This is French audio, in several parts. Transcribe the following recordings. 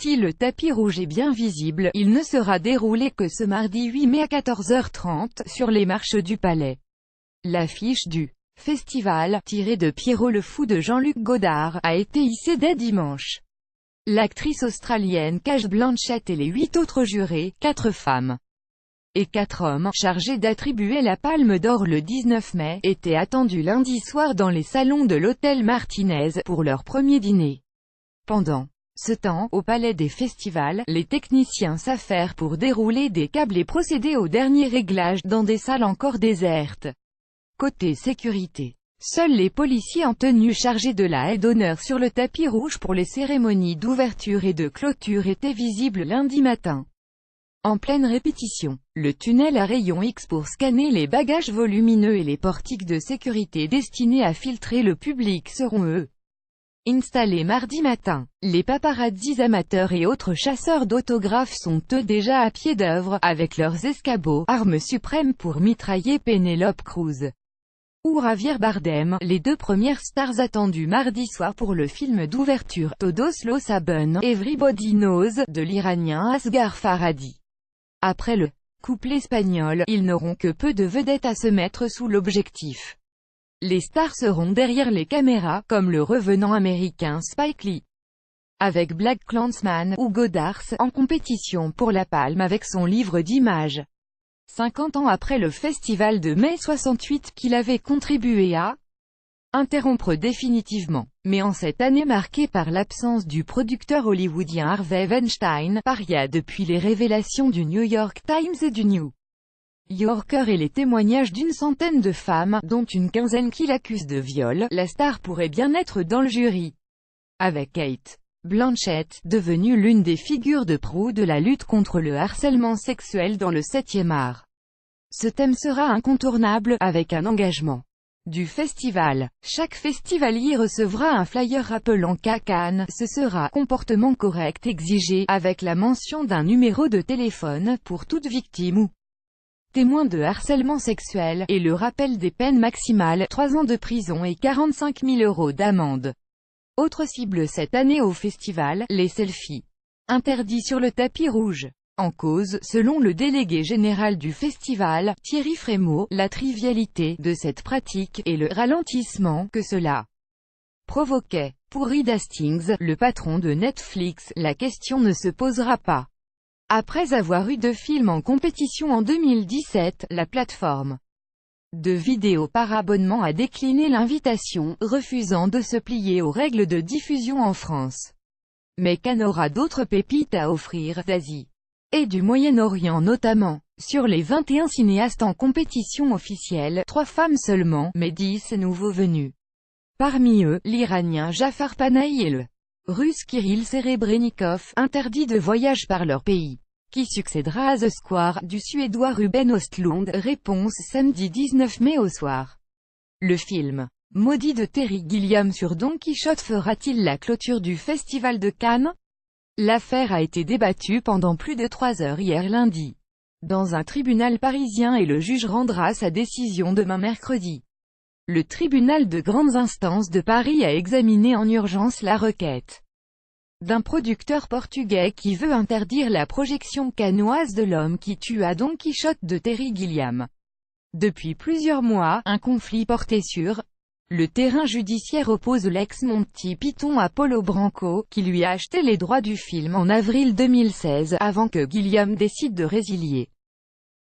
Si le tapis rouge est bien visible, il ne sera déroulé que ce mardi 8 mai à 14h30, sur les marches du Palais. L'affiche du festival, tirée de Pierrot le Fou de Jean-Luc Godard, a été hissée dès dimanche. L'actrice australienne Cate Blanchett et les 8 autres jurés, 4 femmes et 4 hommes, chargés d'attribuer la Palme d'Or le 19 mai, étaient attendus lundi soir dans les salons de l'hôtel Martinez, pour leur premier dîner. Pendant ce temps, au Palais des Festivals, les techniciens s'affairent pour dérouler des câbles et procéder aux derniers réglages, dans des salles encore désertes. Côté sécurité, seuls les policiers en tenue chargés de la haie d'honneur sur le tapis rouge pour les cérémonies d'ouverture et de clôture étaient visibles lundi matin. En pleine répétition, le tunnel à rayons X pour scanner les bagages volumineux et les portiques de sécurité destinés à filtrer le public seront eux installés mardi matin. Les paparazzis amateurs et autres chasseurs d'autographes sont eux déjà à pied d'œuvre, avec leurs escabeaux, armes suprêmes pour mitrailler Penélope Cruz ou Javier Bardem, les 2 premières stars attendues mardi soir pour le film d'ouverture, Todos lo saben, Everybody Knows, de l'Iranien Asghar Farhadi. Après le couple espagnol, ils n'auront que peu de vedettes à se mettre sous l'objectif. Les stars seront derrière les caméras, comme le revenant américain Spike Lee. Avec BlacKkKlansman, ou Godard, en compétition pour la Palme avec son livre d'images. 50 ans après le festival de mai 68 qu'il avait contribué à interrompre définitivement. Mais en cette année marquée par l'absence du producteur hollywoodien Harvey Weinstein, paria depuis les révélations du New York Times et du New Yorker et les témoignages d'une centaine de femmes, dont une quinzaine qui l'accusent de viol, la star pourrait bien être dans le jury. Avec Cate Blanchett, devenue l'une des figures de proue de la lutte contre le harcèlement sexuel dans le 7e art. Ce thème sera incontournable, avec un engagement du festival. Chaque festivalier recevra un flyer rappelant qu'à Cannes, ce sera « comportement correct exigé » avec la mention d'un numéro de téléphone pour toute victime ou témoin de harcèlement sexuel, et le rappel des peines maximales, 3 ans de prison et 45 000 € d'amende. Autre cible cette année au festival, les selfies. Interdits sur le tapis rouge. En cause, selon le délégué général du festival, Thierry Frémaux, la trivialité de cette pratique, et le ralentissement que cela provoquait. Pour Reed Hastings, le patron de Netflix, la question ne se posera pas. Après avoir eu 2 films en compétition en 2017, la plateforme de vidéo par abonnement a décliné l'invitation, refusant de se plier aux règles de diffusion en France. Mais Cannes aura d'autres pépites à offrir, d'Asie et du Moyen-Orient notamment. Sur les 21 cinéastes en compétition officielle, 3 femmes seulement, mais 10 nouveaux venus. Parmi eux, l'Iranien Jafar Panahi et le Russe Kirill Serebrennikov, interdits de voyage par leur pays. Qui succédera à The Square, du Suédois Ruben Östlund? Réponse samedi 19 mai au soir. Le film maudit de Terry Gilliam sur Don Quichotte fera-t-il la clôture du Festival de Cannes? L'affaire a été débattue pendant plus de 3 heures hier lundi, dans un tribunal parisien et le juge rendra sa décision demain mercredi. Le tribunal de grandes instances de Paris a examiné en urgence la requête d'un producteur portugais qui veut interdire la projection cannoise de L'homme qui tua Don Quichotte de Terry Gilliam. Depuis plusieurs mois, un conflit porté sur le terrain judiciaire oppose l'ex-Monty Python à Paulo Branco, qui lui a acheté les droits du film en avril 2016, avant que Gilliam décide de résilier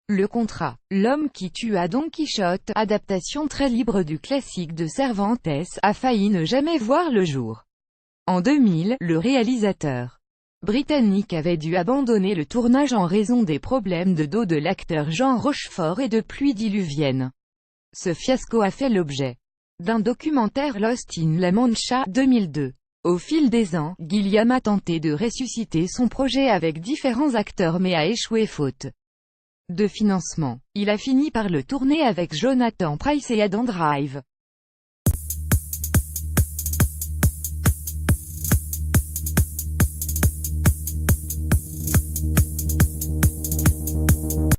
le contrat. L'homme qui tua Don Quichotte, adaptation très libre du classique de Cervantes, a failli ne jamais voir le jour. En 2000, le réalisateur britannique avait dû abandonner le tournage en raison des problèmes de dos de l'acteur Jean Rochefort et de pluies diluviennes. Ce fiasco a fait l'objet d'un documentaire Lost in La Mancha, 2002. Au fil des ans, Gilliam a tenté de ressusciter son projet avec différents acteurs mais a échoué faute de financement. Il a fini par le tourner avec Jonathan Pryce et Adam Drive.